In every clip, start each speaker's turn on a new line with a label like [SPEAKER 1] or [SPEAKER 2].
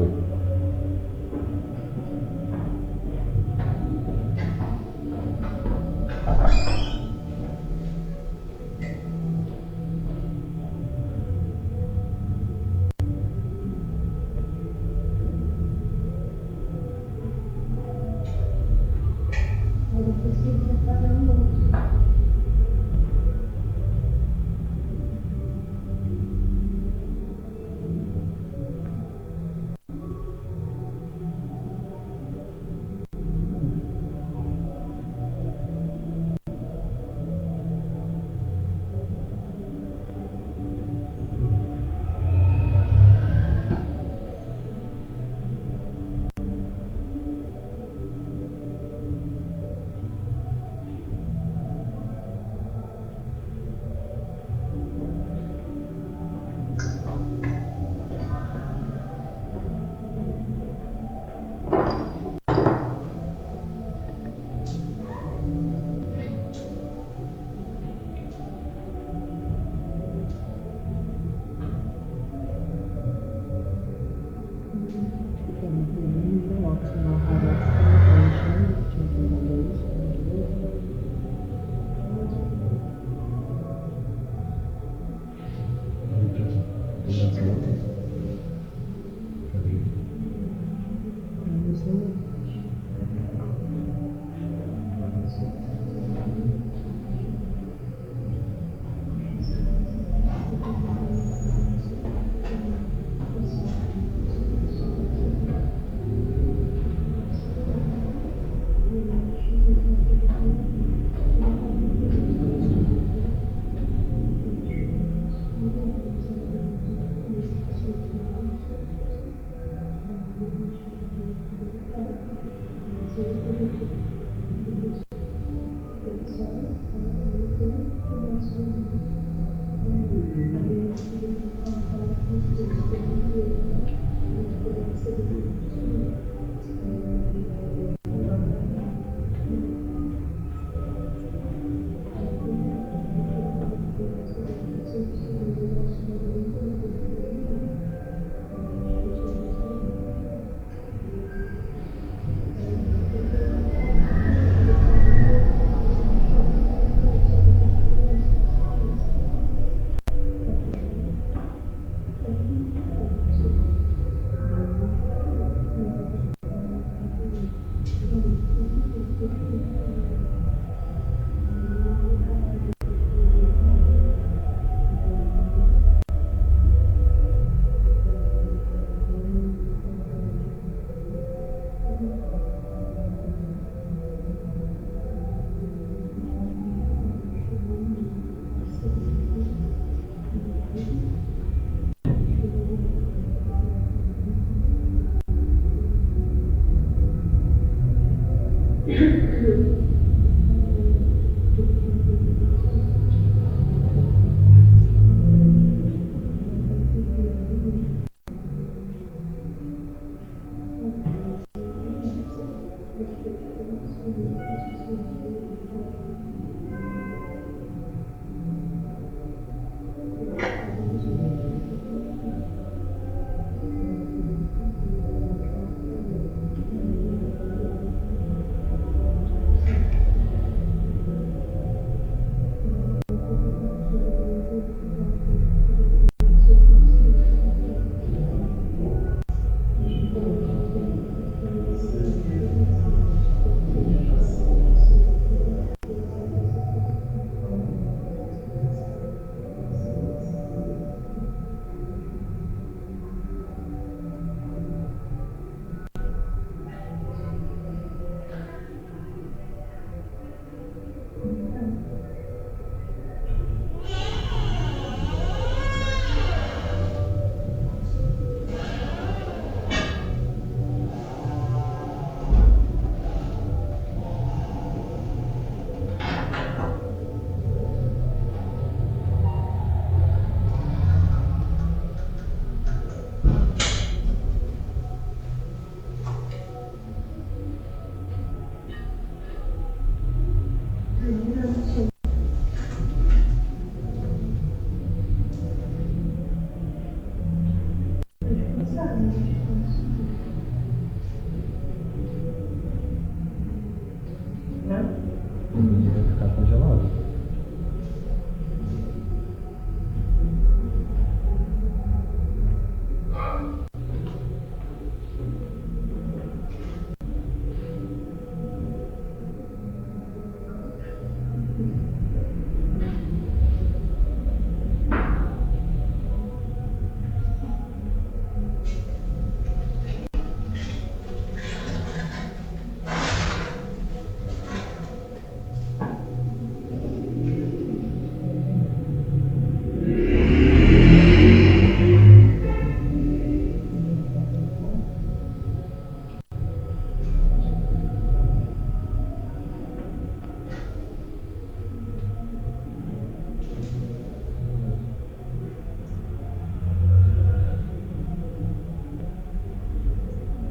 [SPEAKER 1] Foi.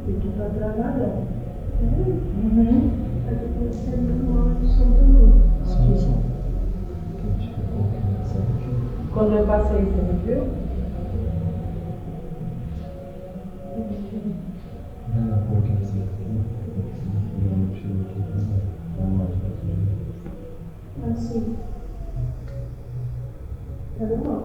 [SPEAKER 1] Aqui tá travadão.
[SPEAKER 2] Uhum.
[SPEAKER 1] Aqui tá sendo mal de som também.
[SPEAKER 3] Som.
[SPEAKER 2] Quando eu passei, você não viu?
[SPEAKER 3] Não, um pouquinho assim. Não tirou tudo.
[SPEAKER 1] Assim. Tá bom?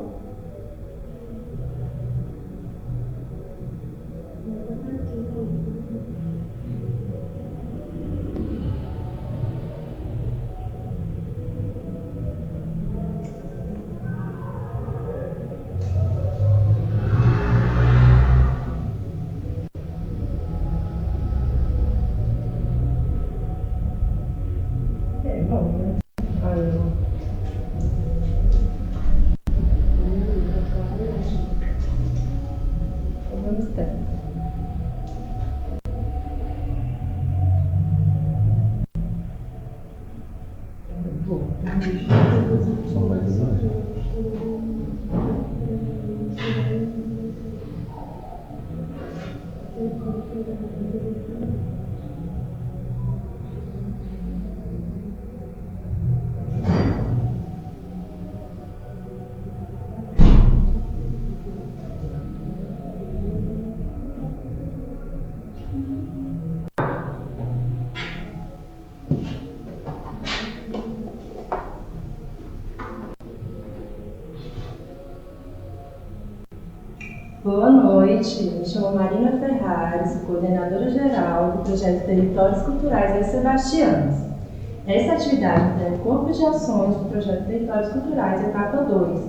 [SPEAKER 2] É bom, né? Vamos ter.
[SPEAKER 3] Só mais exagero.
[SPEAKER 2] Boa noite, me chamo Marina Ferrares, coordenadora geral do projeto Territórios Culturais das Sebastianas. Essa atividade é o corpo de ações do projeto Territórios Culturais, etapa 2,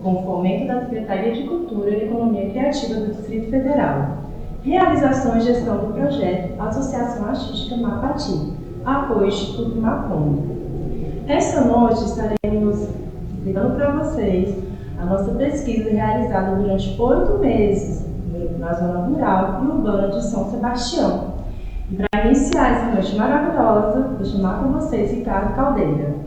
[SPEAKER 2] com fomento da Secretaria de Cultura e Economia Criativa do Distrito Federal. Realização e gestão do projeto Associação Artística Mapati, apoio Instituto Macondo. Esta noite estaremos explicando para vocês a nossa pesquisa realizada durante 8 meses na zona rural e urbana de São Sebastião. E para iniciar essa noite maravilhosa, vou chamar com vocês Ricardo Caldeira.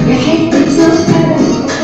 [SPEAKER 4] يا حتة سكر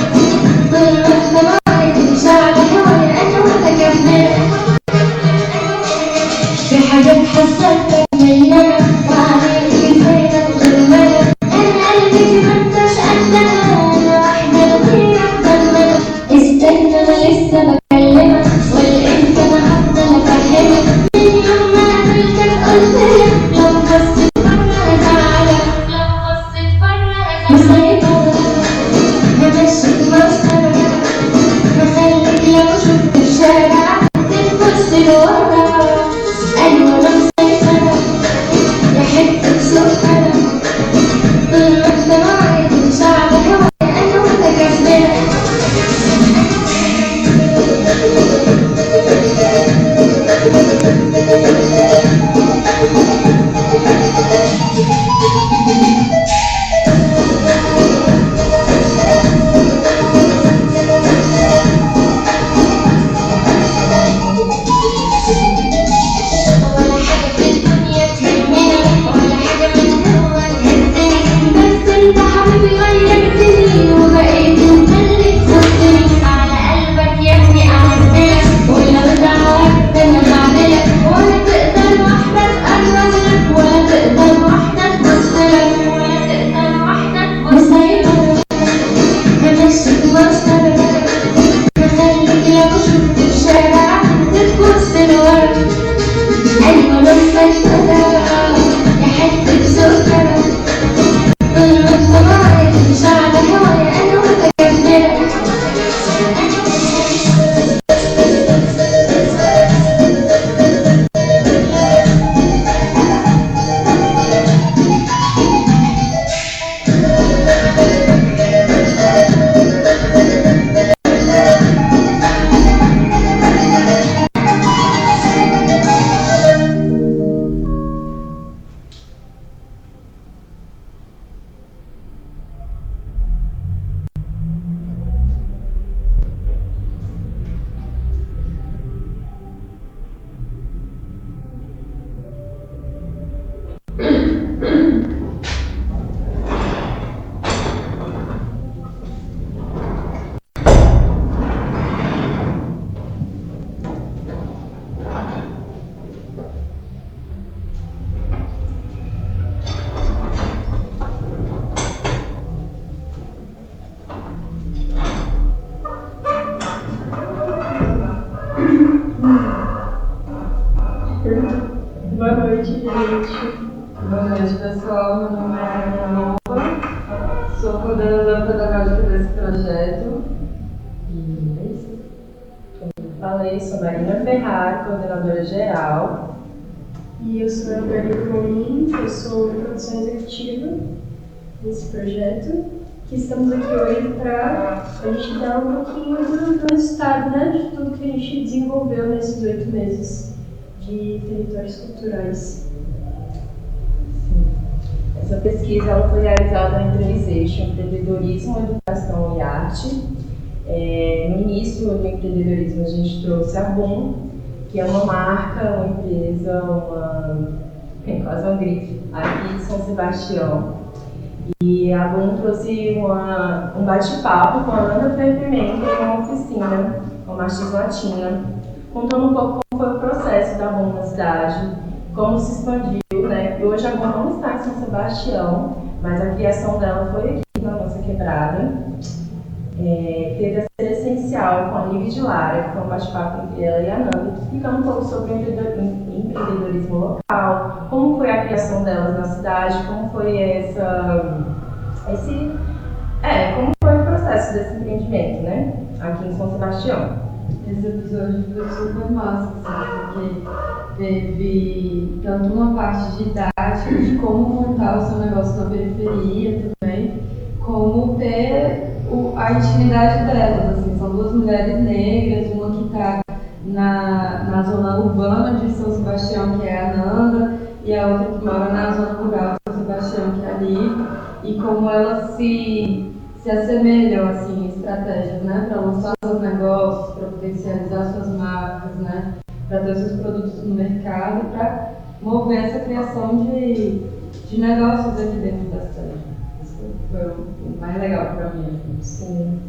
[SPEAKER 1] noite.
[SPEAKER 4] Boa noite, pessoal. Meu nome é Ana Nova, sou coordenadora pedagógica desse projeto. E é isso.
[SPEAKER 2] Como eu falei, sou Marina Ferrari, coordenadora geral.
[SPEAKER 1] E eu sou a Margarida Morim, eu sou produção executiva desse projeto. Que estamos aqui hoje para a gente dar um pouquinho do resultado, né, de tudo que a gente desenvolveu nesses 8 meses de territórios culturais.
[SPEAKER 2] Essa pesquisa ela foi realizada na Empreendization, Empreendedorismo, Educação e Arte. No início do empreendedorismo a gente trouxe a Boom, que é uma marca, uma empresa, quase um grife, aqui de São Sebastião. E a Boom trouxe um bate-papo com a Ana Freire Pimenta em uma oficina, com a X Latina, contando um pouco como foi o processo da Boom na cidade, como se expandiu, né? E hoje a Boom não está em São Sebastião, mas a criação dela foi aqui na nossa quebrada. Teve a ser essencial com a Nive de Lara, que foi um bate-papo entre ela e a Nanda, explicando um pouco sobre o empreendedorismo local, como foi a criação delas na cidade, como foi como foi o processo desse empreendimento, né, aqui em São Sebastião.
[SPEAKER 4] Esse episódio foi super massa, assim, porque teve tanto uma parte didática de como montar o seu negócio na periferia também, como ter a intimidade delas, assim, são 2 mulheres negras, uma que está na zona urbana de São Sebastião, que é a Nanda, e a outra que mora na zona rural de São Sebastião, que é a Liv, e como elas se assemelham, assim, em estratégias, né, para lançar seus negócios, para potencializar suas marcas, né, para ter seus produtos no mercado, para mover essa criação de negócios aqui dentro da cidade. Foi o mais legal para mim.
[SPEAKER 2] Sim.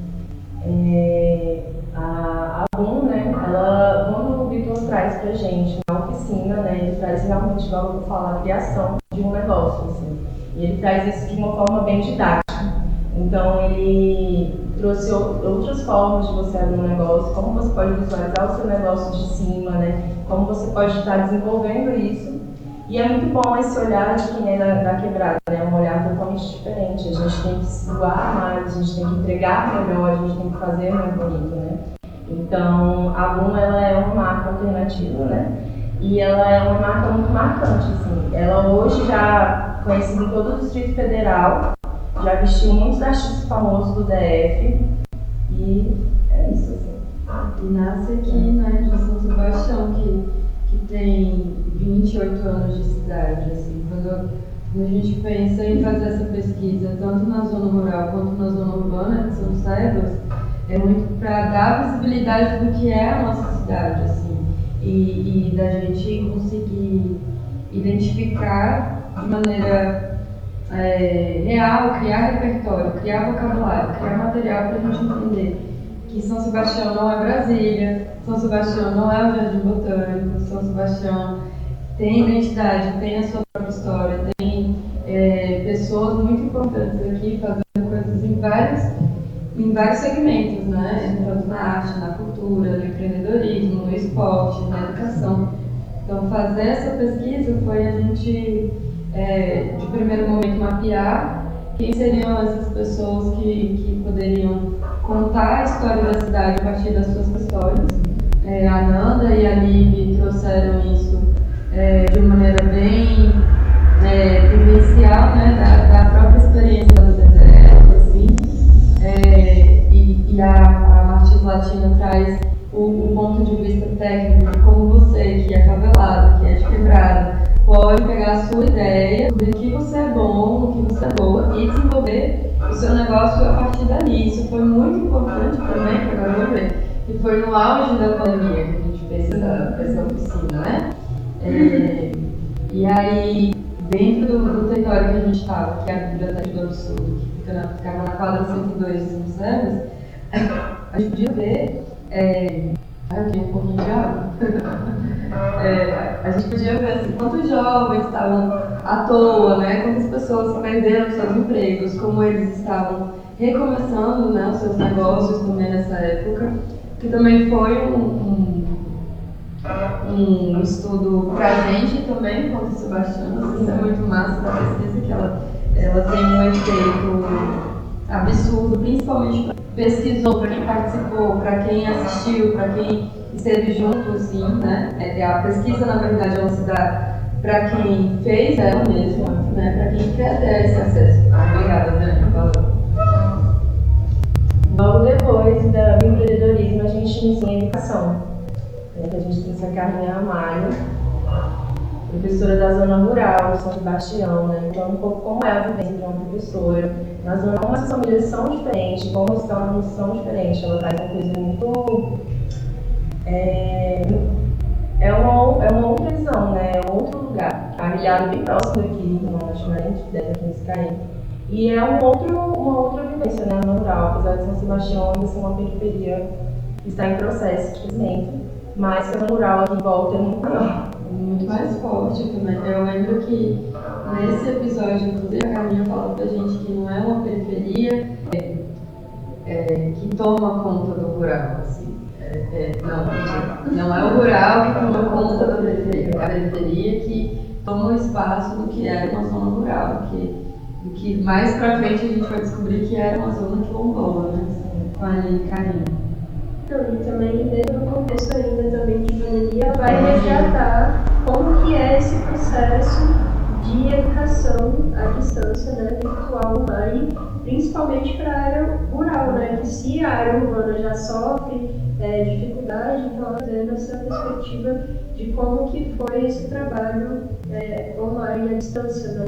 [SPEAKER 2] A Boom, né, quando o Vitor traz pra gente na oficina, né, ele traz realmente, igual eu vou falar, a criação de um negócio, assim. E ele traz isso de uma forma bem didática. Então ele trouxe outras formas de você abrir um negócio, como você pode visualizar o seu negócio de cima, né, como você pode estar desenvolvendo isso. E é muito bom esse olhar de quem é da quebrada, né? Um olhar totalmente diferente. A gente tem que se doar mais, a gente tem que entregar melhor, a gente tem que fazer mais bonito, né? Então, a Boom, ela é uma marca alternativa, né? E ela é uma marca muito marcante, assim. Ela hoje já conhecida em todo o Distrito Federal, já vestiu muitos artistas famosos do DF. E é isso, assim.
[SPEAKER 4] E nasce aqui, né, de São Sebastião, que tem 28 anos de cidade, assim, quando a gente pensa em fazer essa pesquisa, tanto na zona rural quanto na zona urbana de São Sebas, é muito para dar visibilidade do que é a nossa cidade, assim, e da gente conseguir identificar de maneira real, criar repertório, criar vocabulário, criar material para a gente entender que São Sebastião não é Brasília, São Sebastião não é o Jardim Botânico, São Sebastião tem identidade, tem a sua própria história, tem pessoas muito importantes aqui fazendo coisas em vários segmentos, né? Tanto na arte, na cultura, no empreendedorismo, no esporte, na educação. Então, fazer essa pesquisa foi a gente, de primeiro momento, mapear quem seriam essas pessoas que poderiam contar a história da cidade a partir das suas histórias. A Nanda e a Nive trouxeram isso de uma maneira bem vivencial, né, da própria experiência da vida delas, assim. E a Martins Latina traz o ponto de vista técnico de como você, que é favelado, que é de quebrada, pode pegar a sua ideia, do que você é bom, do que você é boa e desenvolver o seu negócio a partir dali. Isso foi muito importante também, que agora eu vou ver, que foi no auge da pandemia que a gente fez essa oficina, né? E aí, dentro do território que a gente estava, que é a Biblioteca do Absurdo, que ficava na quadra 102 de São Sebas, a gente podia ver. Eu tenho um pouquinho de água. A gente podia ver assim, quantos jovens estavam à toa, né? Quantas pessoas perderam seus empregos, como eles estavam recomeçando, né, os seus negócios também nessa época, que também foi um estudo pra gente também, quanto Sebastião, isso é muito massa da pesquisa, que ela tem um efeito absurdo, principalmente para quem pesquisou, para quem participou, para quem assistiu, para quem esteve junto, assim, né? A pesquisa, na verdade, ela se dá para quem fez ela mesma, né? Para quem quer ter esse acesso. Obrigada, Dani. Valeu.
[SPEAKER 2] Logo depois do empreendedorismo, a gente inicia em educação. A gente tem essa Carminha Ramalho, professora da zona rural de São Sebastião, né? Então, um pouco como é a vivência de uma professora. Na zona, como as famílias são diferentes, como estão são diferentes, ela traz uma coisa muito. É uma outra visão, né? É outro lugar. A Milhado bem próximo daqui, no Nascimento, deve aqui nesse carinho. E é uma outra vivência, né? Na rural, apesar de São Sebastião ainda ser uma periferia que está em processo de crescimento, mas que a rural aqui em volta é muito maior.
[SPEAKER 4] Muito mais forte também. Eu lembro que nesse episódio, inclusive, a Carminha falou pra gente que não é uma periferia que toma conta do rural, assim. Não é o rural que toma conta da periferia, é a periferia que toma o espaço do que era uma zona rural, do que mais pra frente a gente vai descobrir que era uma zona quilombola, né? Com a Carminha.
[SPEAKER 1] E também dentro do contexto ainda também de pandemia, vai resgatar como que é esse processo de educação à distância, né, virtual online, principalmente para a área rural, né, que se a área urbana já sofre dificuldade, então trazendo essa perspectiva de como que foi esse trabalho online à distância, né.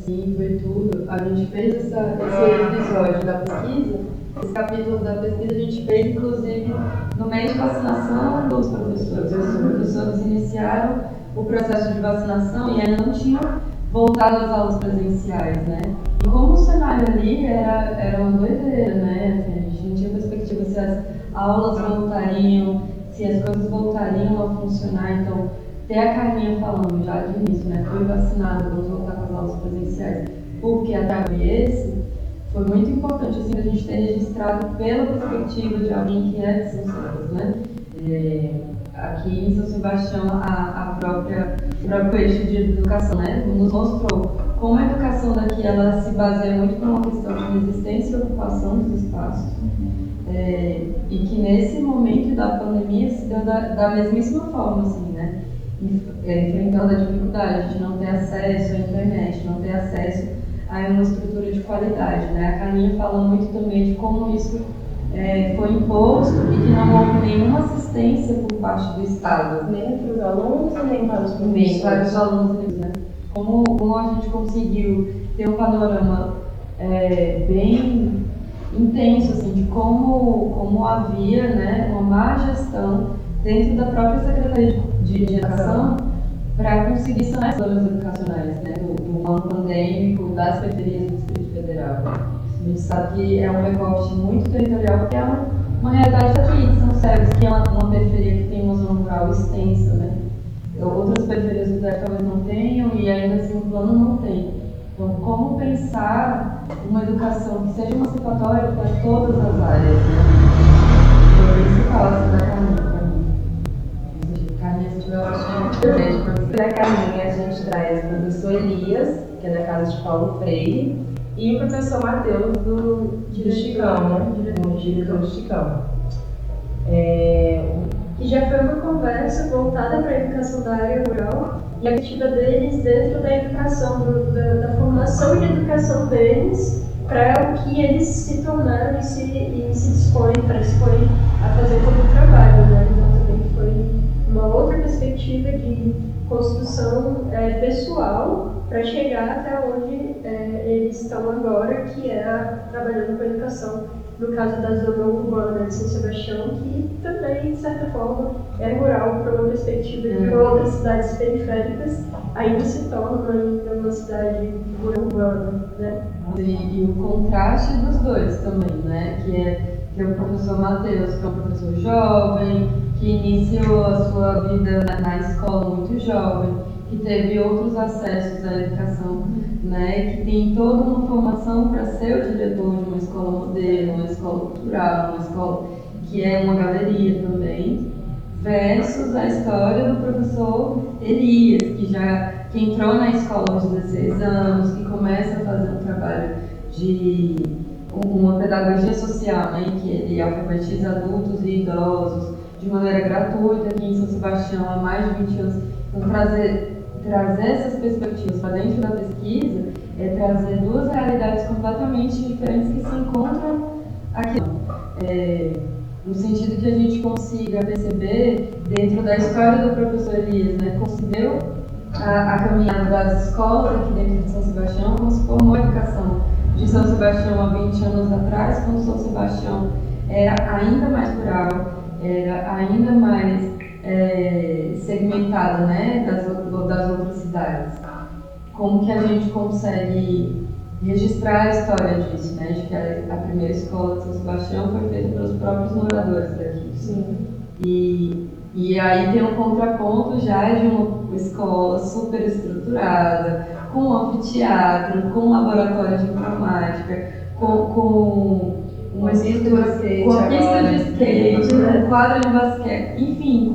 [SPEAKER 4] Sim, foi tudo. A gente fez esse episódio da pesquisa. Esse capítulo da pesquisa a gente fez, inclusive, no meio de vacinação dos professores. Os professores iniciaram o processo de vacinação e ainda não tinham voltado às aulas presenciais, né? E como o cenário ali era uma doideira, né? Assim, a gente não tinha perspectiva se as aulas voltariam, se as coisas voltariam a funcionar. Então, ter a Carminha falando já de início, né? Fui vacinada, vamos voltar com as aulas presenciais, porque até esse foi muito importante assim, a gente ter registrado pela perspectiva de alguém que é de São Sebastião, né? Aqui em São Sebastião, o próprio eixo de educação, né, nos mostrou como a educação daqui ela se baseia muito numa questão de resistência e ocupação dos espaços. E que nesse momento da pandemia se deu da mesmíssima forma, assim, né? Enfrentando a dificuldade, a gente não ter acesso à internet, não ter acesso a uma estrutura de qualidade, né? A Carminha fala muito também de como isso foi imposto e que não houve nenhuma assistência por parte do Estado.
[SPEAKER 2] Nem para os alunos e nem para os
[SPEAKER 4] Nem
[SPEAKER 2] professores.
[SPEAKER 4] para os alunos, né? Como a gente conseguiu ter um panorama bem intenso, assim, de como havia, né, uma má gestão dentro da própria Secretaria de Educação para conseguir sanar os problemas educacionais, né, do ano pandêmico, das periferias do Distrito Federal. A gente sabe que é um recorte muito territorial, porque é uma realidade aqui de São Sérgio, que é uma periferia que tem uma zona rural extensa, né. Outras periferias do DF talvez não tenham e ainda assim o plano não tem. Então, como pensar uma educação que seja emancipatória para todas as áreas, né? Por isso fala-se da Carminha. Carminha, se tiver opção,
[SPEAKER 2] Da Carminha, a gente traz o professor Elias, que é da casa de Paulo Freire, e o professor Matheus do Chicão, né? O diretor do Chicão.
[SPEAKER 1] Que já foi uma conversa voltada para a educação da área rural e a perspectiva deles dentro da educação, da formação e da educação deles para o que eles se tornaram e se dispõem a fazer como trabalho, né? Então também foi uma outra perspectiva de construção pessoal para chegar até onde eles estão agora, que é trabalhando com a educação, no caso da zona urbana de São Sebastião, que também, de certa forma, é rural para uma perspectiva de outras cidades periféricas, ainda se torna ainda uma cidade urbana, né?
[SPEAKER 4] E o contraste dos dois também, né? Que é o professor Matheus, que é um professor jovem, que iniciou a sua vida na escola muito jovem, que teve outros acessos à educação, né, que tem toda uma formação para ser o diretor de uma escola modelo, uma escola cultural, uma escola que é uma galeria também, versus a história do professor Elias, que entrou na escola aos 16 anos, que começa a fazer um trabalho de uma pedagogia social, né, em que ele alfabetiza adultos e idosos de maneira gratuita aqui em São Sebastião há mais de 20 anos. Então, trazer essas perspectivas para dentro da pesquisa é trazer duas realidades completamente diferentes que se encontram aqui. No sentido que a gente consiga perceber, dentro da história do professor Elias, né, concebeu a caminhada das escolas aqui dentro de São Sebastião, como se formou a educação de São Sebastião há 20 anos atrás, quando São Sebastião era ainda mais rural, era ainda mais segmentada, né, das outras cidades. Como que a gente consegue registrar a história disso, né, de que a primeira escola de São Sebastião foi feita pelos próprios moradores daqui.
[SPEAKER 2] Sim.
[SPEAKER 4] E aí tem um contraponto já de uma escola super estruturada, com um anfiteatro, com um laboratório de informática, com uma estrutura, com a pista de skate, com quadra de basquete, enfim,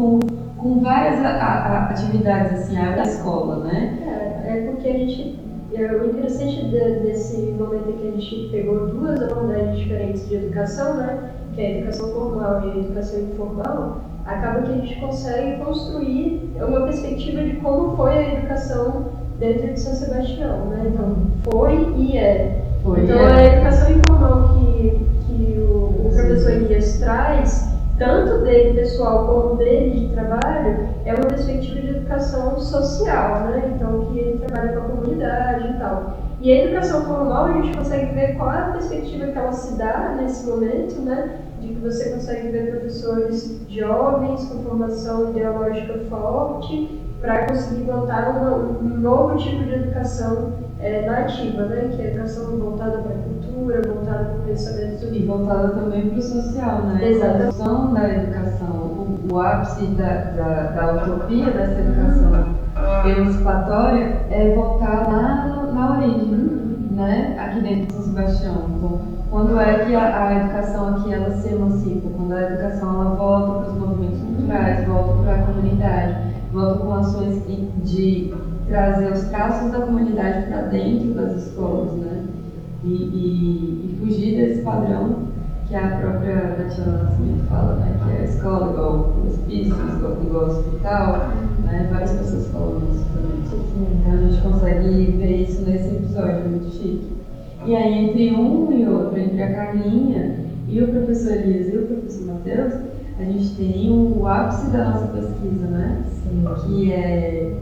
[SPEAKER 4] com várias atividades assim, da escola, né?
[SPEAKER 1] É porque a gente, o interessante desse momento é que a gente pegou duas abordagens diferentes de educação, né? Que é a educação formal e a educação informal, acaba que a gente consegue construir uma perspectiva de como foi a educação dentro de São Sebastião, né? Então, foi e é. A educação informal que o professor Elias traz, tanto dele pessoal como dele de trabalho, é uma perspectiva de educação social, né? Então, que ele trabalha com a comunidade e tal. E a educação formal, a gente consegue ver qual é a perspectiva que ela se dá nesse momento, né? De que você consegue ver professores jovens com formação ideológica forte para conseguir montar um novo tipo de educação nativa, né? Que é a educação voltada para a cultura, voltada para o pensamento
[SPEAKER 4] e voltada também para o social, né?
[SPEAKER 1] Exato.
[SPEAKER 4] A função da educação, o ápice da utopia dessa educação emancipatória é voltar lá na origem, né? Aqui dentro de São Sebastião. Então, quando é que a educação aqui ela se emancipa? Quando a educação ela volta para os movimentos culturais, volta para a comunidade, volta com ações de trazer os traços da comunidade para dentro das escolas, né? E fugir desse padrão que a própria Tatiana Nascimento fala, né? Que é a escola igual o hospício, igual o hospital, né? Várias pessoas falam isso também. Então a gente consegue ver isso nesse episódio, é muito chique. E aí entre um e outro, entre a Carlinha e o professor Elias e o professor Matheus, a gente tem o ápice da nossa pesquisa, né?
[SPEAKER 2] Sim.
[SPEAKER 4] Que é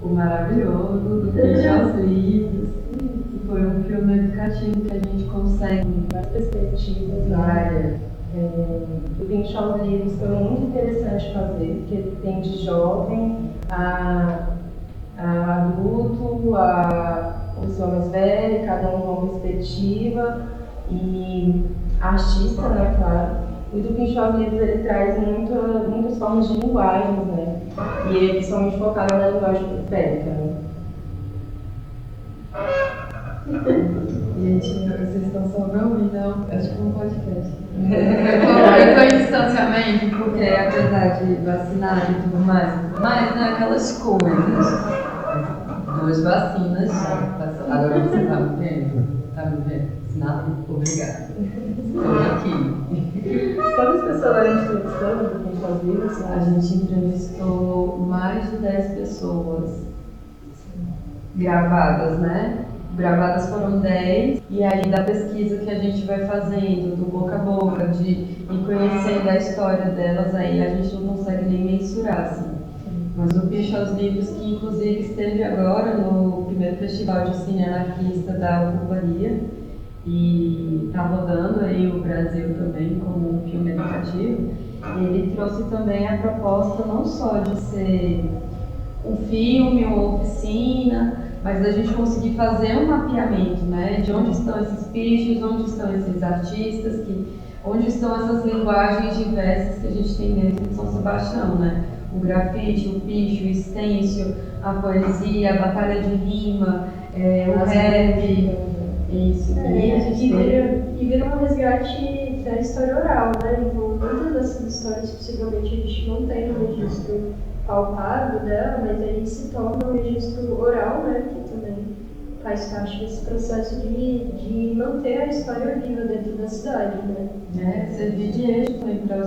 [SPEAKER 4] o maravilhoso do Bicho aos Livros, que foi um filme educativo que a gente consegue
[SPEAKER 2] Várias perspectivas.
[SPEAKER 4] várias.
[SPEAKER 2] O Bicho aos Livros foi muito interessante fazer, porque ele tem de jovem a adulto, a pessoa mais velha, cada um com uma perspectiva, e artista, né, claro. E do Pinchot aos Livros ele traz muitas formas de linguagens, né? E ele principalmente focado na linguagem periférica, né?
[SPEAKER 4] Gente, vocês estão só me ouvindo, é tipo um podcast. Eu tô em distanciamento, porque apesar de vacinar e tudo mais, né, aquelas coisas. 2 vacinas já. Agora você tá me vendo? Tá me vendo? Sinal, obrigada. Estou aqui.
[SPEAKER 2] Quantas pessoas a gente entrevistou no Pinchot aos Livros?
[SPEAKER 4] A gente entrevistou mais de 10 pessoas gravadas, né? Gravadas foram 10, e aí da pesquisa que a gente vai fazendo, do boca a boca, de ir conhecendo a história delas, aí a gente não consegue nem mensurar, assim. Mas o Pinchot aos Livros, que inclusive esteve agora no primeiro festival de cine anarquista da Ucubaria, e está rodando aí o Brasil também como um filme educativo, ele trouxe também a proposta não só de ser um filme, uma oficina, mas da gente conseguir fazer um mapeamento, né, de onde estão esses pichos, onde estão esses artistas, onde estão essas linguagens diversas que a gente tem dentro de São Sebastião, né? O grafite, o picho, o stencil, a poesia, a batalha de rima, o rap, isso.
[SPEAKER 1] E vira um resgate da história oral, né? Então, muitas dessas histórias possivelmente a gente não tem um registro palpável dela, mas aí se torna um registro oral, né, que também faz parte desse processo de manter a história viva dentro da cidade, né?
[SPEAKER 4] Servir de eixo também para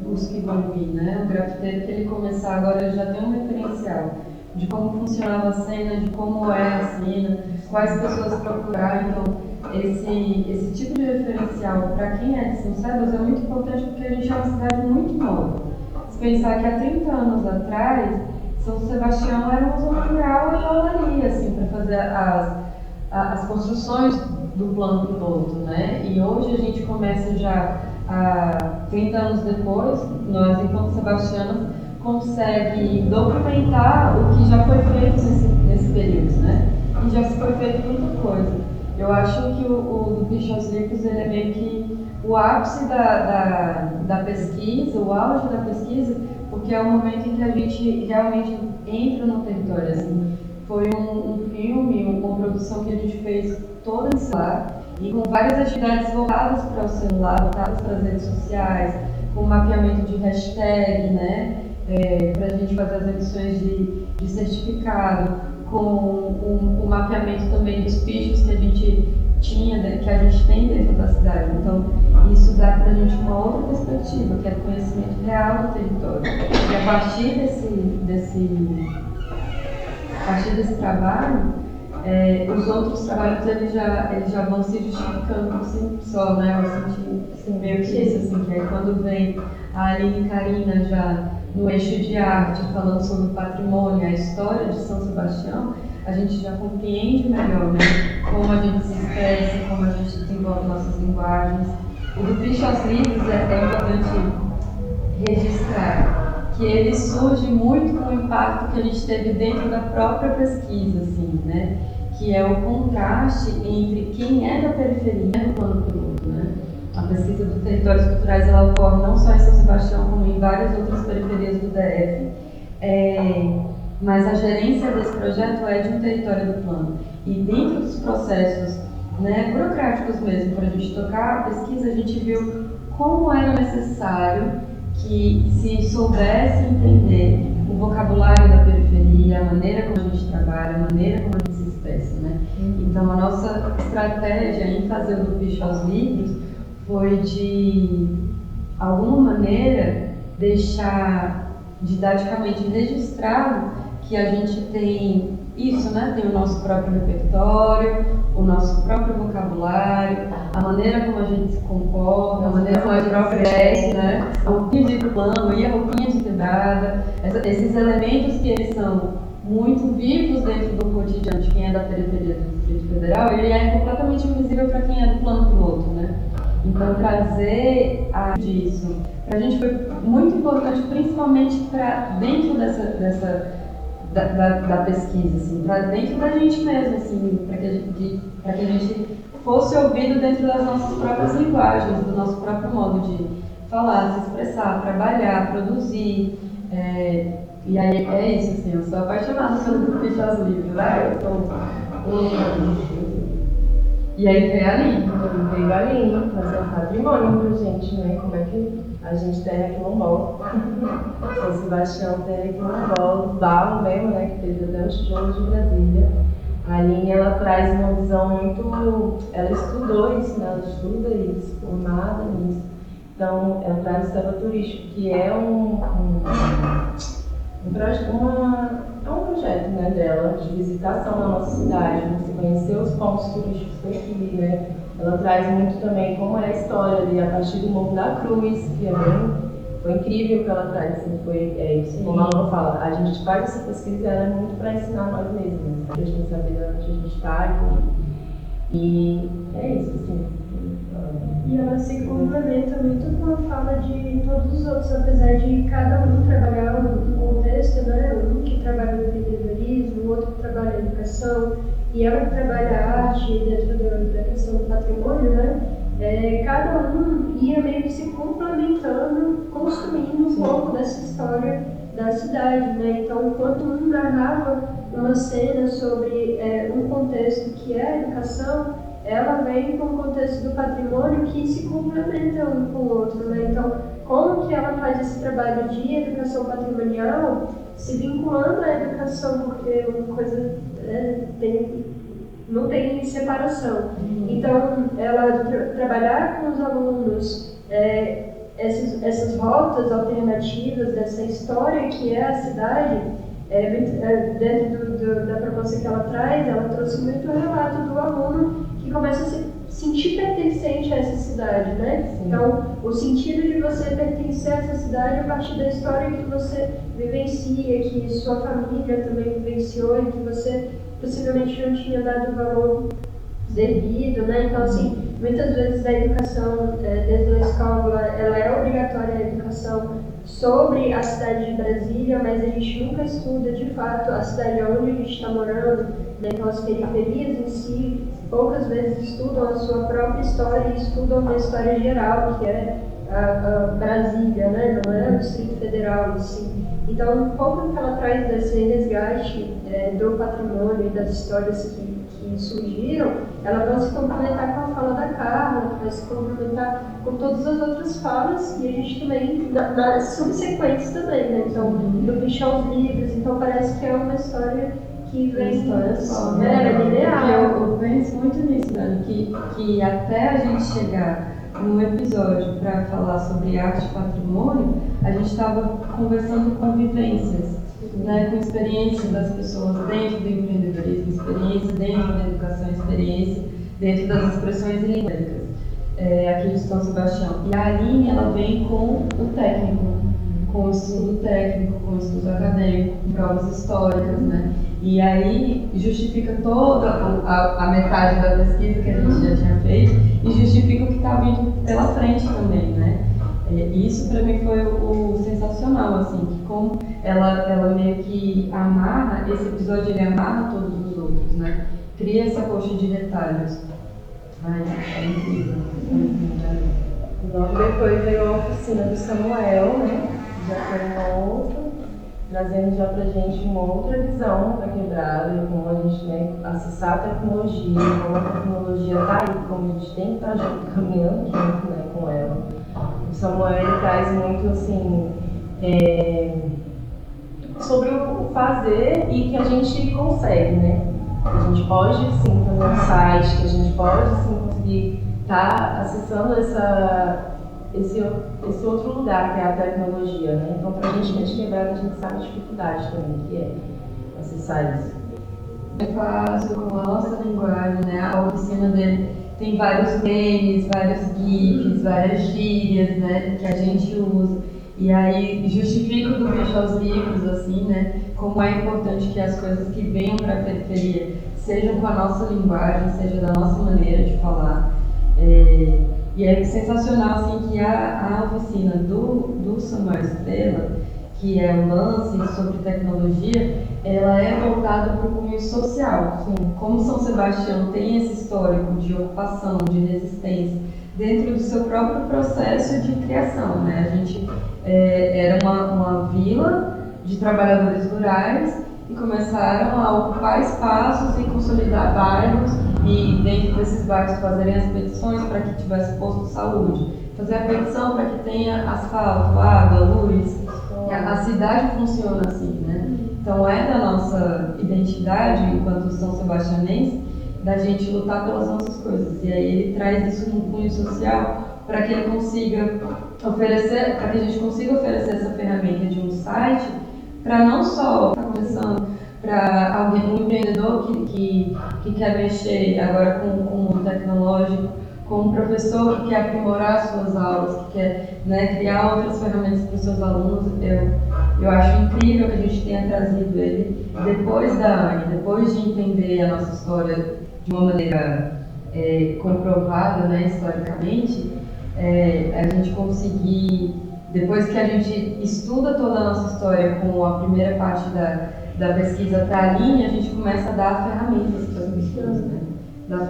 [SPEAKER 4] os que vão vir, né? O grafiteiro que ele começar agora, ele já tem um referencial de como funcionava a cena, de como é a cena, quais pessoas procurar. Então, esse tipo de referencial para quem é de São Sebas é muito importante porque a gente é uma cidade muito nova. Se pensar que há 30 anos atrás, São Sebastião era uma zona rural e olaria, assim, para fazer as construções do plano piloto, né? E hoje a gente começa já, 30 anos depois, nós, enquanto sebastianos, consegue documentar o que já foi feito nesse período, né? E já se foi feito muita coisa. Eu acho que o do Bicho aos Livros, ele é meio que o ápice da pesquisa, o auge da pesquisa, porque é o momento em que a gente realmente entra no território, assim. Foi um filme, uma produção que a gente fez toda em celular e com várias atividades voltadas para o celular, voltadas para as redes sociais, com mapeamento de hashtag, né? Para a gente fazer as emissões de certificado, com o mapeamento também dos bichos que a gente tinha, que a gente tem dentro da cidade. Então, isso dá para a gente uma outra perspectiva, que é o conhecimento real do território. E a partir desse trabalho, os outros trabalhos eles já vão se justificando por si só, né? Eu senti meio que isso, assim, que aí quando vem a Aline Karina já no eixo de arte, falando sobre o patrimônio, a história de São Sebastião, a gente já compreende melhor, né? Como a gente se expressa, como a gente desenvolve nossas linguagens. O do Bicho aos Livros é importante registrar que ele surge muito com o impacto que a gente teve dentro da própria pesquisa, assim, né? Que é o contraste entre quem é da periferia no plano piloto, né? A pesquisa dos territórios culturais ela ocorre não só em São Sebastião, como em várias outras periferias do DF. Mas a gerência desse projeto é de um território do plano. E dentro dos processos, né, burocráticos mesmo, para a gente tocar a pesquisa, a gente viu como era necessário que se soubesse entender o vocabulário da periferia, a maneira como a gente trabalha, a maneira como a gente se expressa, né? Então a nossa estratégia em fazer o do Bicho aos Livros foi de alguma maneira deixar didaticamente registrado que a gente tem isso, né? Tem o nosso próprio repertório, o nosso próprio vocabulário, a maneira como a gente se comporta, a maneira como a gente veste, né? A roupinha de plano e a roupinha de quebrada, esses elementos que eles são muito vivos dentro do cotidiano de quem é da periferia do Distrito Federal, ele é completamente invisível para quem é do plano piloto, né? Então, trazer disso para a gente foi muito importante, principalmente para dentro da pesquisa, assim, para dentro da gente mesmo, assim, para que a gente fosse ouvido dentro das nossas próprias linguagens, do nosso próprio modo de falar, se expressar, trabalhar, produzir. E aí é isso, assim, eu sou apaixonada pelo Bicho aos Livros, né? Eu sou louca. E aí veio a Aline.
[SPEAKER 2] Veio a Aline fazer um patrimônio pra gente, né? Como é que a gente tem aqui no Mol. São Sebastião tem aqui no Mol, barro mesmo, né? Que fez até os tijolos de Brasília. A Aline, ela traz uma visão muito... Ela estudou isso, né? Ela estuda isso, formada nisso. Então, ela traz o Serra Turístico, que é um projeto, né, dela de visitação na nossa cidade, você conhecer os pontos turísticos daqui, né? Ela traz muito também como é a história ali a partir do Morro da Cruz, que foi incrível o que ela traz, assim, isso, como a Alana fala, a gente faz essa pesquisa ela é muito para ensinar nós mesmos, né? Pra gente saber onde a gente está e é isso, assim.
[SPEAKER 1] E ela se complementa muito com a fala de todos os outros, apesar de cada um trabalhar um contexto, né? Um que trabalha no empreendedorismo, o outro que trabalha a educação, e ela que trabalha a arte dentro da questão do patrimônio, né? Cada um ia meio que se complementando, construindo um pouco dessa história da cidade, né? Então, enquanto um narrava uma cena sobre um contexto que é a educação, ela vem com o contexto do patrimônio que se complementa um com o outro, né? Então, como que ela faz esse trabalho de educação patrimonial se vinculando à educação, porque uma coisa não tem separação. Então, ela trabalhar com os alunos essas rotas alternativas dessa história que é a cidade, dentro da proposta que ela traz, ela trouxe muito o relato do aluno que começa a se sentir pertencente a essa cidade, né?
[SPEAKER 2] Sim.
[SPEAKER 1] Então, o sentido de você pertencer a essa cidade a partir da história que você vivencia, que sua família também vivenciou e que você possivelmente não tinha dado valor devido, né? Então, assim, muitas vezes a educação dentro da escola, ela é obrigatória, a educação sobre a cidade de Brasília, mas a gente nunca estuda de fato a cidade onde a gente está morando, né? Então, as periferias em si, poucas vezes estudam a sua própria história e estudam uma história geral, que é a Brasília, né? Não é o Distrito Federal, assim. Então, um pouco que ela traz desse resgate do patrimônio e das histórias que surgiram, ela vai se complementar com a fala da Carla, vai se complementar com todas as outras falas e a gente também, nas subsequentes também, né? Então, do bicho aos livros, então parece que é uma história que vem...
[SPEAKER 4] História só,
[SPEAKER 1] linear.
[SPEAKER 4] Eu penso muito nisso, Dani, que até a gente chegar num episódio para falar sobre arte e patrimônio, a gente estava conversando com vivências, né, com experiências das pessoas dentro do empreendedorismo, experiência dentro da educação, experiência dentro das expressões líricas, aqui de São Sebastião. E a Aline, ela vem com o técnico, com o estudo técnico, com o estudo acadêmico, com provas históricas, né? E aí justifica toda a metade da pesquisa que a gente já tinha feito e justifica o que está vindo pela frente também, né? Isso para mim foi o sensacional, assim, que como ela meio que amarra, esse episódio ele amarra todos os outros, né? Cria essa coxa de detalhes. Ai, é incrível.
[SPEAKER 2] Logo depois veio a oficina do Samuel, né? Já foi uma outra, trazendo já pra gente uma outra visão da quebrada e como a gente, né, acessar a tecnologia, como a tecnologia tá aí, como a gente tem que estar junto, caminhando junto, né, com ela. O Samuel ele traz muito assim sobre o fazer e que a gente consegue, né? A gente pode sim fazer um site, que a gente pode sim conseguir estar acessando esse outro lugar que é a tecnologia, né? Então, para a gente que é de quebrada, a gente sabe a dificuldade também que é acessar isso.
[SPEAKER 4] É fácil, com a nossa linguagem, né? A oficina dele tem vários memes, vários gifs, várias gírias, né? Que a gente usa. E aí justifica do bicho aos livros, assim, né? Como é importante que as coisas que venham para a periferia sejam com a nossa linguagem, seja da nossa maneira de falar. E é sensacional, assim, que a oficina do Samuel Estrela, que é um lance sobre tecnologia, ela é voltada para o cunho social. Assim, como São Sebastião tem esse histórico de ocupação, de resistência, dentro do seu próprio processo de criação, né? A gente era uma vila de trabalhadores rurais e começaram a ocupar espaços e consolidar bairros e dentro desses bairros fazerem as petições para que tivesse posto de saúde, fazer a petição para que tenha asfalto, água, luz. A cidade funciona assim, né? Então é da nossa identidade enquanto São Sebastianense da gente lutar pelas nossas coisas. E aí ele traz isso num cunho social para que ele consiga oferecer, para que a gente consiga oferecer essa ferramenta de um site para não só estar começando para alguém, um empreendedor que quer mexer agora com o tecnológico, com um professor que quer aprimorar suas aulas, que quer, né, criar outras ferramentas para os seus alunos. Eu acho incrível que a gente tenha trazido ele depois da Anne, depois de entender a nossa história de uma maneira comprovada, né, historicamente, a gente conseguir, depois que a gente estuda toda a nossa história com a primeira parte da pesquisa para a linha, a gente começa a dar ferramentas para as pessoas, né? Dar uma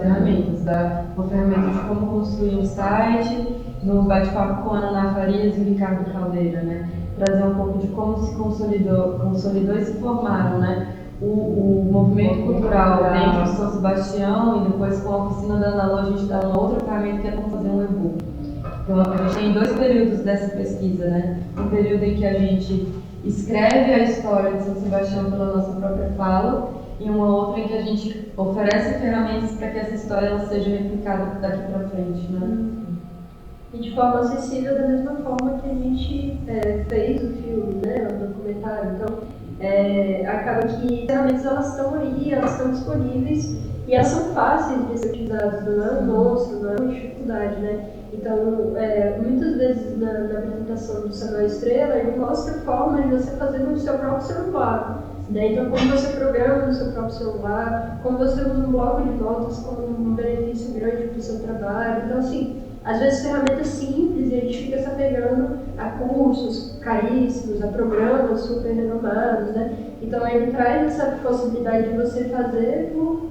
[SPEAKER 4] ferramenta de como construir um site, no bate-papo com a Ana Farias e o Ricardo Caldeira, né? Trazer um pouco de como se consolidou e se formaram, né? o movimento cultural dentro de São Sebastião e depois com a oficina da Ana Lu, a gente dá um outro caminho que é como fazer um e-book. Então a gente tem 2 períodos dessa pesquisa, né? Um período em que a gente escreve a história de São Sebastião pela nossa própria fala e uma outra em que a gente oferece ferramentas para que essa história ela seja replicada daqui para frente, né?
[SPEAKER 1] E de forma acessível da mesma forma que a gente fez o filme, né, o documentário. Então, acaba que as ferramentas elas estão aí, elas estão disponíveis e elas são fáceis de ser utilizadas, não é um monstro, não é uma dificuldade, né? Então, muitas vezes na apresentação do Samuel Estrela, ele mostra formas de você fazer no seu próprio celular. Né? Então, como você programa no seu próprio celular, como você usa um bloco de notas como um benefício grande para o seu trabalho. Então, assim, às vezes ferramentas simples e a gente fica se apegando a cursos caríssimos, a programas super renomados, né? Então ele traz essa possibilidade de você fazer com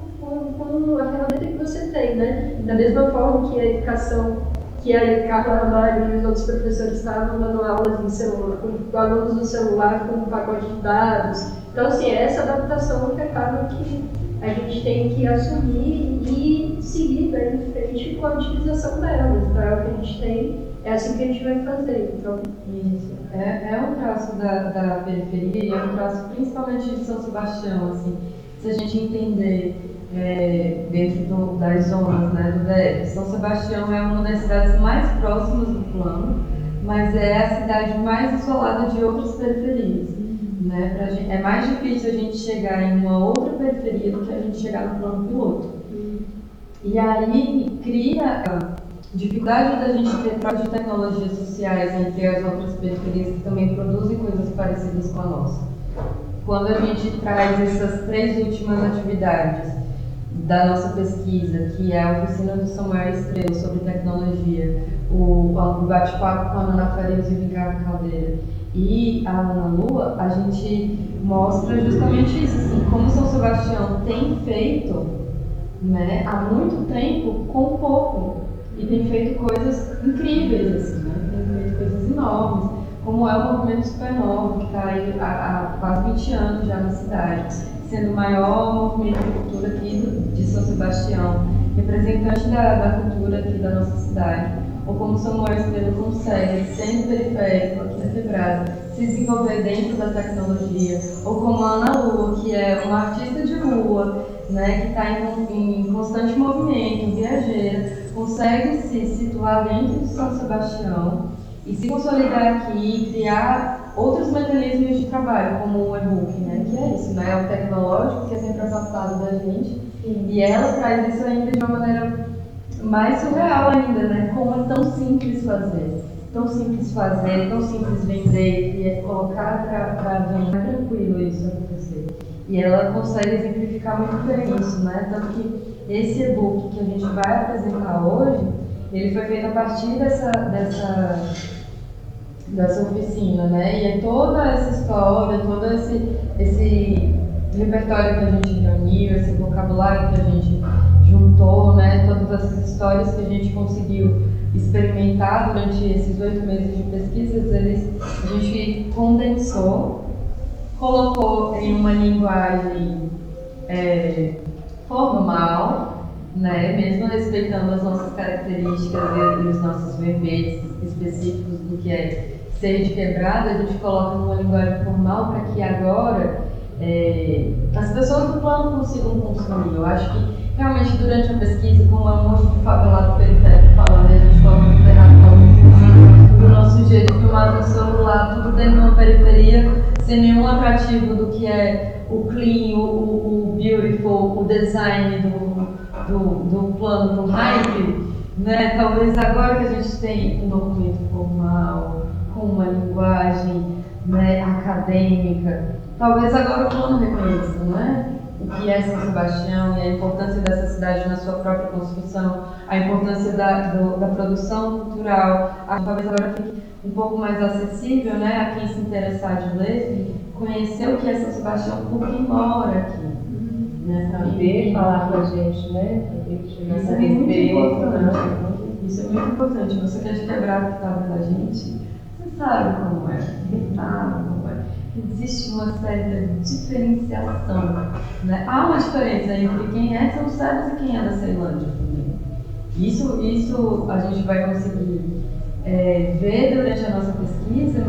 [SPEAKER 1] a ferramenta que você tem, né? Da mesma forma que a educação, que a Carla Ramalho e os outros professores estavam dando aulas em celular, com alunos no celular com um pacote de dados. Então assim, é essa adaptação que acaba que a gente tem que assumir e seguir, né, em frente com a utilização delas. Então, é o que a gente tem, é assim que a gente vai fazer. Então,
[SPEAKER 4] isso. É um traço da periferia e é um traço principalmente de São Sebastião. Assim, se a gente entender dentro das zonas, né, do DF, São Sebastião é uma das cidades mais próximas do plano, mas é a cidade mais isolada de outras periferias. Né? É mais difícil a gente chegar em uma outra periferia do que a gente chegar no plano piloto. E aí cria a dificuldade da gente ter trocas de tecnologias sociais entre as outras periferias que também produzem coisas parecidas com a nossa. Quando a gente traz essas 3 últimas atividades da nossa pesquisa, que é a oficina do Samuel Estrela sobre tecnologia, o bate-papo com a Ana Farias e o Ricardo Caldeira e a Ana Lua, a gente mostra justamente isso, assim, como São Sebastião tem feito, né, há muito tempo com pouco e tem feito coisas incríveis, assim, né, tem feito coisas enormes, como é o movimento Supernova, que está aí há quase 20 anos já na cidade, sendo o maior movimento de cultura aqui de São Sebastião, representante da cultura aqui da nossa cidade. Ou como Samuel Estrela consegue, sendo periférico aqui na Quebrada, se desenvolver dentro da tecnologia, ou como a Ana Lua, que é uma artista de rua, né, que está em constante movimento, viajeira, consegue se situar dentro de São Sebastião e se consolidar aqui e criar outros mecanismos de trabalho, como o e-book, né, que é isso, né, é o tecnológico que é sempre afastado da gente, e ela traz isso ainda de uma maneira mais surreal ainda, né? Como é tão simples fazer, tão simples vender e é colocar para vender, é tranquilo isso acontecer. E ela consegue exemplificar muito bem isso, né? Tanto que esse e-book que a gente vai apresentar hoje, ele foi feito a partir dessa oficina, né? E é toda essa história, todo esse repertório que a gente reuniu, esse vocabulário que a gente juntou, né, todas essas histórias que a gente conseguiu experimentar durante esses 8 meses de pesquisas, a gente condensou, colocou em uma linguagem formal, né, mesmo respeitando as nossas características e os nossos verbetes específicos do que é ser de Quebrada, a gente coloca numa linguagem formal para que agora as pessoas do plano consigam consumir. Eu acho que realmente durante a pesquisa, como é um monte de favelado periférico falando, a gente coloca tudo errado, o nosso jeito de filmar no celular, tudo dentro de uma periferia, sem nenhum atrativo do que é o clean, o beautiful, o design do plano, do hype, né? Talvez agora que a gente tem um documento formal, com uma linguagem, né, acadêmica, talvez agora o plano reconheça, não é? O que é São Sebastião e a importância dessa cidade na sua própria construção, a importância da produção cultural, talvez agora fique um pouco mais acessível, né, a quem se interessar de ler, conhecer o que é São Sebastião por quem mora aqui. Né?
[SPEAKER 2] Saber falar com a gente, né?
[SPEAKER 4] Isso é muito importante. Isso é muito importante. Você que é de Quebrada que está vendo a gente, você sabe como é, sabe como é. existe uma certa diferenciação, né? Há uma diferença entre quem é de São José dos e quem é da Ceilândia também. Isso a gente vai conseguir ver durante a nossa pesquisa,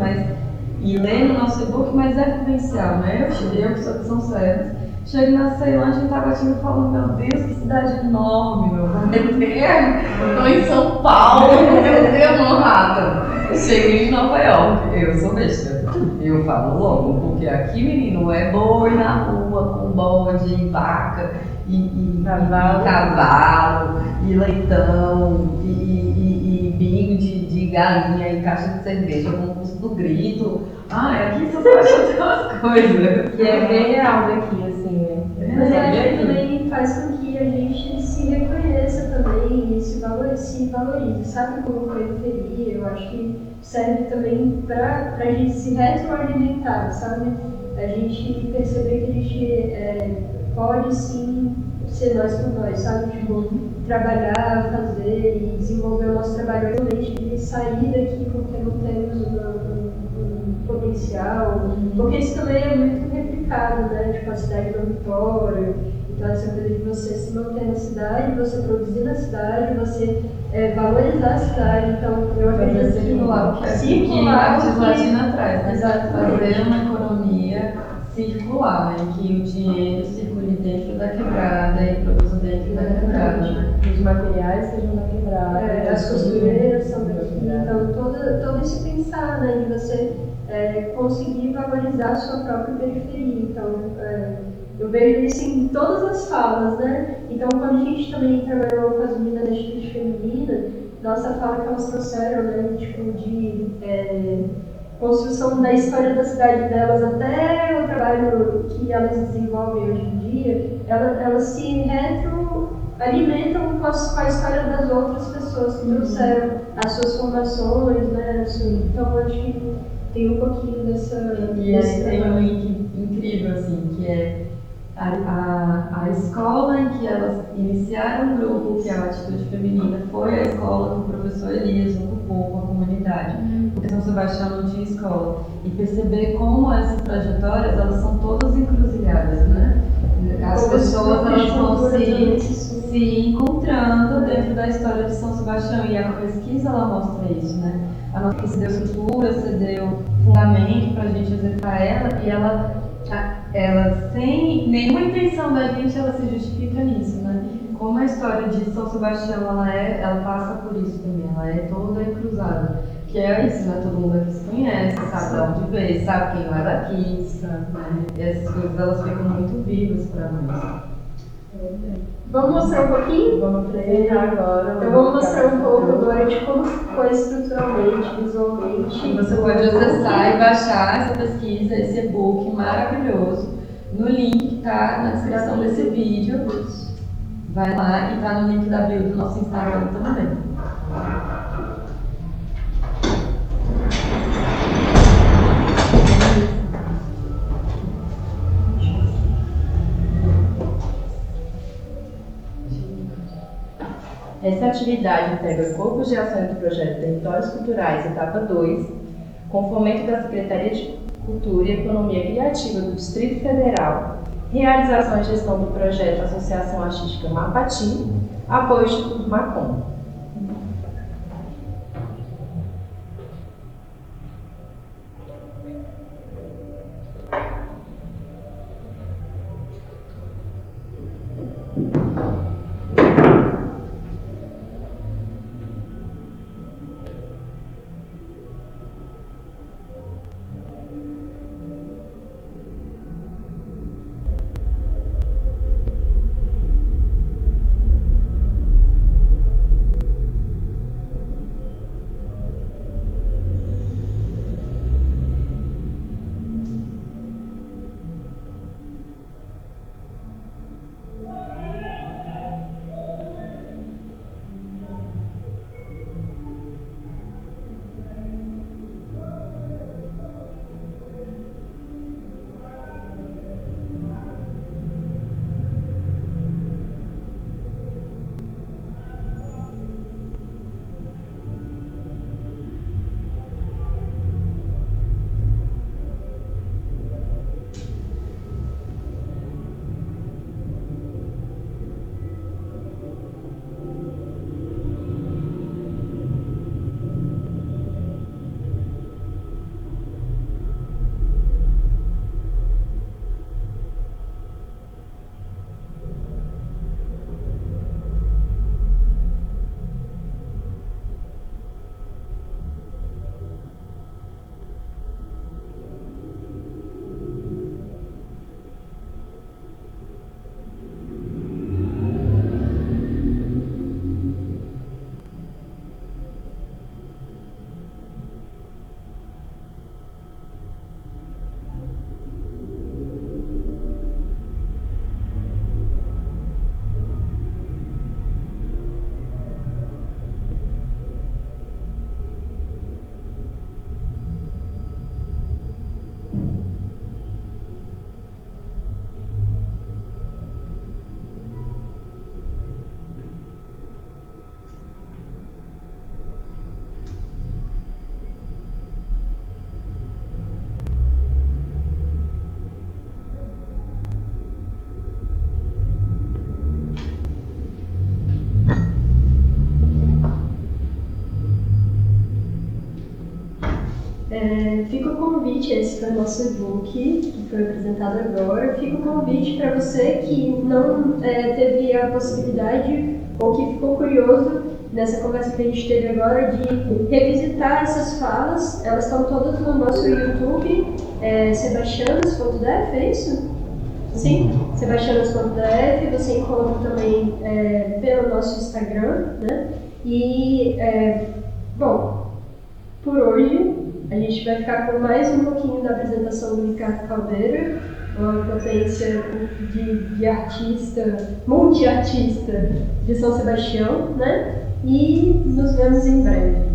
[SPEAKER 4] e ler no nosso e-book, mas é vivencial, né? Eu que sou de São José, chego na Ceilândia e Taguatinga falando, meu Deus, que cidade enorme, meu Deus, estou em São Paulo, meu Deus, Manhattan. Cheguei em Nova York, eu sou besta, eu falo logo, porque aqui, menino, é boi na rua, com bode, e vaca, e cavalo, e leitão, e bingo de galinha, e caixa de cerveja com o custo do grito. Aqui só tem umas coisas.
[SPEAKER 2] Que é bem real daqui, assim, né?
[SPEAKER 1] Mas eu acho que também faz com que a gente se reconheça também e se valorize, sabe, como periferia. Eu acho que serve também para a gente se retroalimentar, sabe? A gente perceber que a gente pode sim ser nós por nós, sabe? Tipo, trabalhar, fazer e desenvolver o nosso trabalho realmente de sair daqui porque não temos um potencial, porque isso também é muito replicado, né? Tipo, a cidade dormitório, então essa coisa de você se manter na cidade, você produzir na cidade, você valorizar a cidade, então eu acredito que
[SPEAKER 4] circular, que a Latina traz, né?
[SPEAKER 1] Exato.
[SPEAKER 4] Fazer uma economia circular, né? Que o dinheiro circule dentro da quebrada e produza dentro da quebrada, né?
[SPEAKER 2] Os materiais sejam da quebrada.
[SPEAKER 1] As costureiras são daqui, então todo esse pensar, né, de você conseguir valorizar a sua própria periferia. Então, eu vejo isso em todas as falas, né? Então, quando a gente também trabalhou com as meninas da Instituto Feminina, nossa fala que elas trouxeram, né, tipo, de construção da história da cidade delas até o trabalho que elas desenvolvem hoje em dia, elas se retroalimentam com a história das outras pessoas que trouxeram as suas formações, né? Assim, então, acho que tem um pouquinho dessa...
[SPEAKER 4] E aí tem um link incrível, assim, que é a escola em que elas iniciaram o grupo, que é a Atitude Feminina, foi a escola do professor Elias ocupou com a comunidade, porque São Sebastião não tinha escola. E perceber como essas trajetórias, elas são todas encruzilhadas, né? As pessoas elas vão se encontrando dentro da história de São Sebastião, e a pesquisa ela mostra isso, né? A nossa pesquisa deu estrutura, você deu fundamento para a gente executar ela, e ela sem nenhuma intenção da gente, ela se justifica nisso, né? Como a história de São Sebastião, ela passa por isso também, ela é toda cruzada. Que é isso, né? Todo mundo aqui se conhece, sabe de onde veio, sabe quem não é daqui, né? E essas coisas, elas ficam muito vivas para nós.
[SPEAKER 1] Vamos mostrar um pouquinho?
[SPEAKER 2] Vamos apresentar agora.
[SPEAKER 1] Eu vou mostrar um pouco agora de como ficou estruturalmente, visualmente.
[SPEAKER 4] Você pode acessar e baixar essa pesquisa, esse e-book maravilhoso, no link que está na descrição desse vídeo. Vai lá e está no link da bio do nosso Instagram também.
[SPEAKER 2] Essa atividade integra corpos de ações do projeto Territórios Culturais, etapa 2, com fomento da Secretaria de Cultura e Economia Criativa do Distrito Federal, realização e gestão do projeto Associação Artística Mapati, apoio Instituto Macom.
[SPEAKER 1] Fica o convite, esse foi o nosso e-book, que foi apresentado agora. Fica o convite para você que não teve a possibilidade ou que ficou curioso nessa conversa que a gente teve agora de revisitar essas falas. Elas estão todas no nosso YouTube, sebastianos.df, é isso? Sim, sebastianos.df, você encontra também pelo nosso Instagram, né? E, bom, por hoje a gente vai ficar com mais um pouquinho da apresentação do Ricardo Caldeira, uma potência de artista, multiartista de São Sebastião, né? E nos vemos em breve.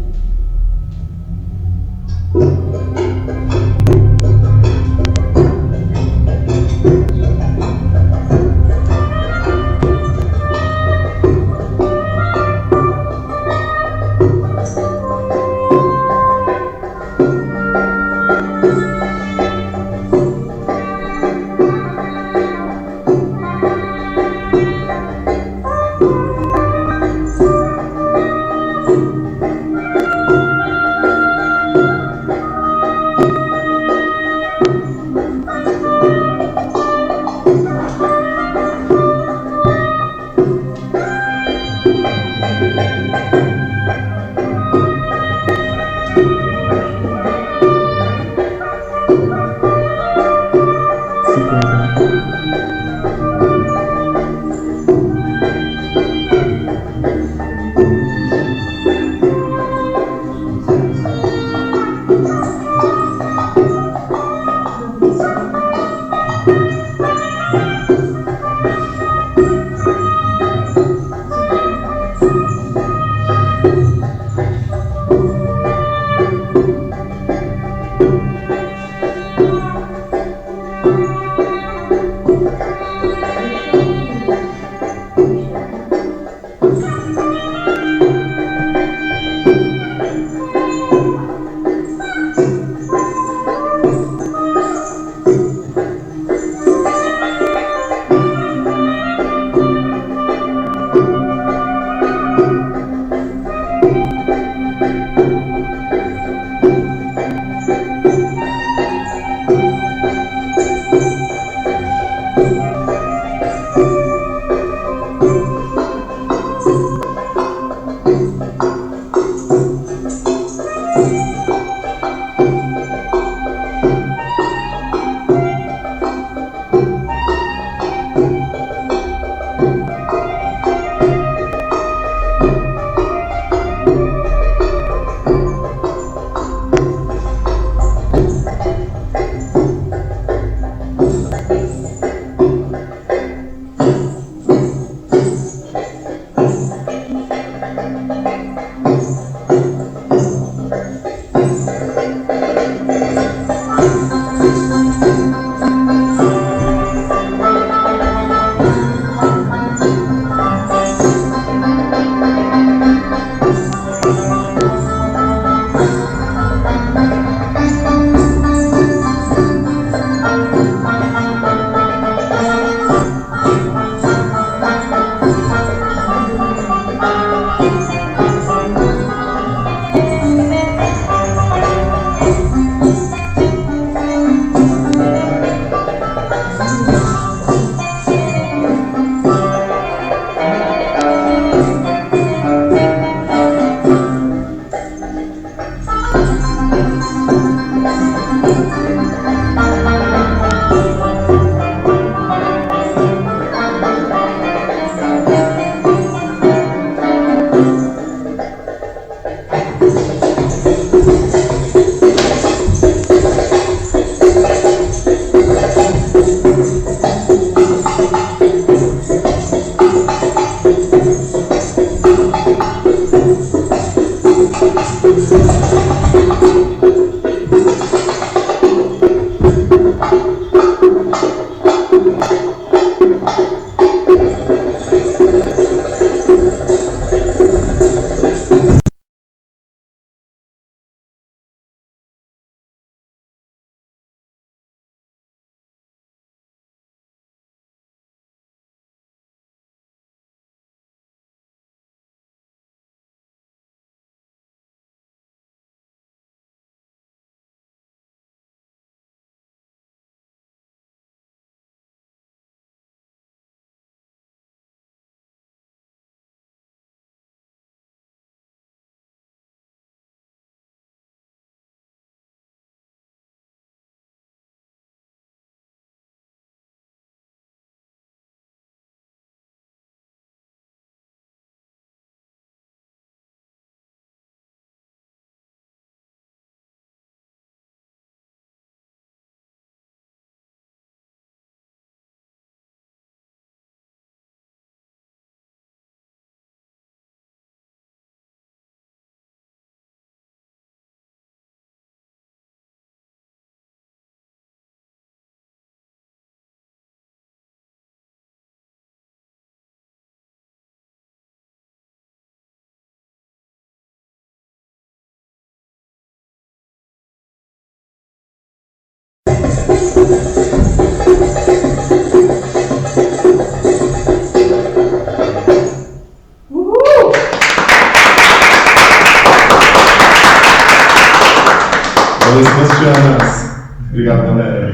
[SPEAKER 3] Valeu, Sebastianas. Obrigado, galera.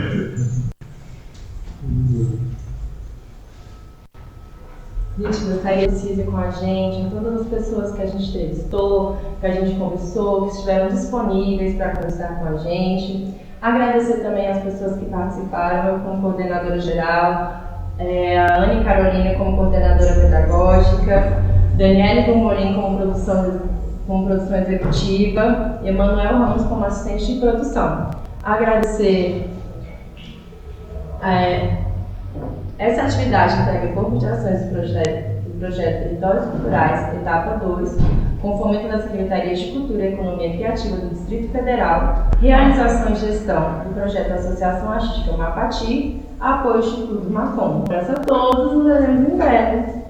[SPEAKER 2] Gente, gostaria de dizer com a gente, a todas as pessoas que a gente entrevistou, que a gente conversou, que estiveram disponíveis para conversar com a gente. Agradecer também as pessoas que participaram, eu como coordenadora geral, a Anne Carolina como coordenadora pedagógica, Daniele Gumorim como produção executiva e Emanuel Ramos como assistente de produção. Agradecer essa atividade entrega Corpo de Ações do projeto Territórios Culturais, etapa 2, com fomento da Secretaria de Cultura e Economia Criativa do Distrito Federal, realização e gestão do projeto da Associação Artística Mapati, apoio do Instituto Macon. Abraço a todos, nos veremos em breve.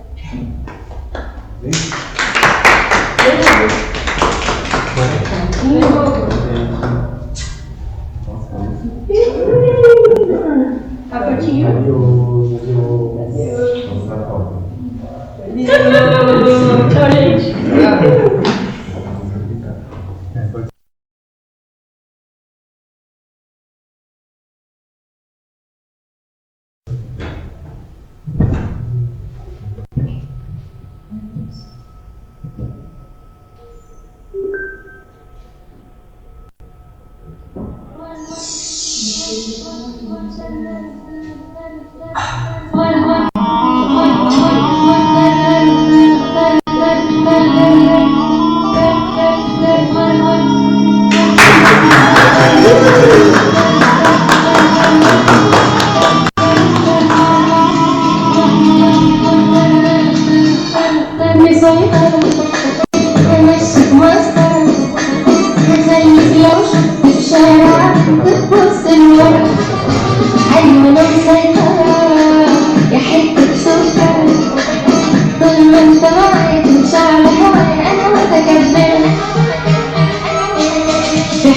[SPEAKER 1] Tá curtinho? Tchau, gente.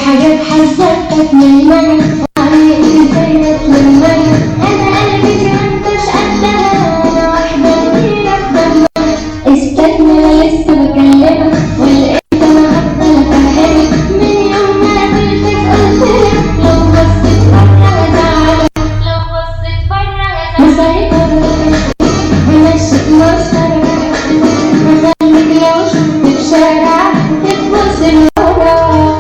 [SPEAKER 5] حاجات حزتك من المنى وعليك زيك من المنى انا قلبي ما انتش قدها انا واحده منك ضمنها استنى لسه بكلمك ولقيت انا هفضل افهمك من يوم ما قابلتك قلتلك لو بصيت بره هزعلك لو بصيت بره هزعلك مسيطر ومشيت مسطرة مخليكيوش في الشارع تبص لورا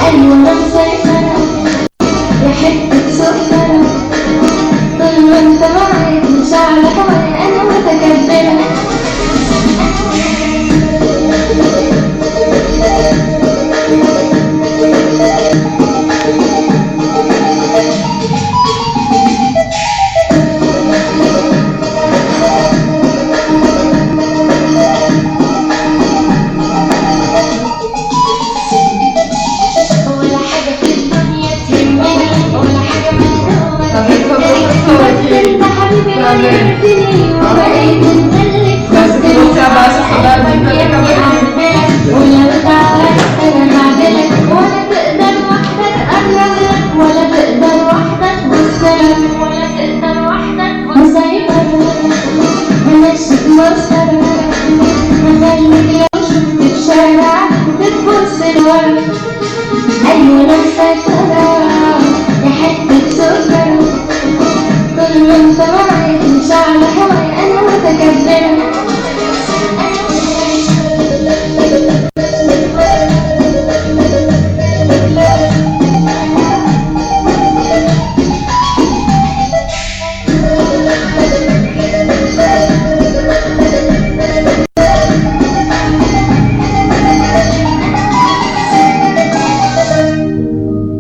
[SPEAKER 5] أيوة أنا مسيطرة يا حتة سكرة طول ما أنت معايا مش على هوايا أنا متكبرة أيوة أنا مسيطرة